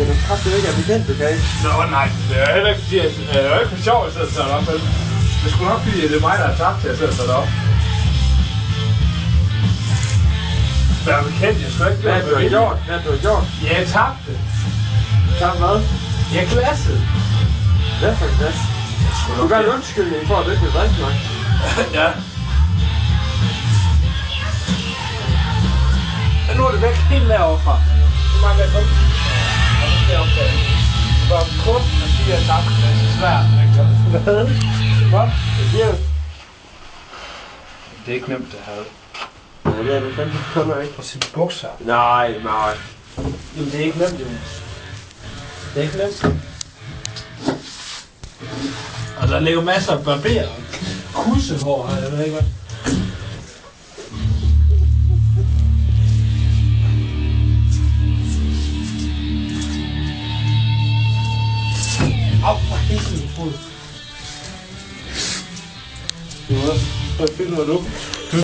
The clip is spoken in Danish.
skal du kraftigt ikke er bekendt, du kan ikke? Nå nej, det er heller ikke fordi, det er jo ikke for sjov, at jeg sidder og tager det op. Det skulle nok fordi, det er mig, der har tabt til at sidde og tage det op. Hvad er bekendt? Jeg skal ikke gøre det. Hvad har du gjort? Ja, jeg tabte. Tabt hvad? Jeg glassede. Hvad for en glas? Du gør en undskyldning for, at du ikke vil drikke nok. Ja. Men nu er det væk helt derovre. Så mange der kom. Og så skal jeg opdage. Det var kun at sige, at jeg tabte. Det er så svært. Hvad? Hvad? Det giver Det er ikke nemt, det her. Ja, det er det fandme kunder ikke. På sine bukser. Nej. Jamen, det er ikke nemt, Jonas. Det er ikke nemt. Og der ligger masser af barber og kussehår her, jeg ved ikke hvad. Au, hvor helt min fod. Jonas, hvad filmer du?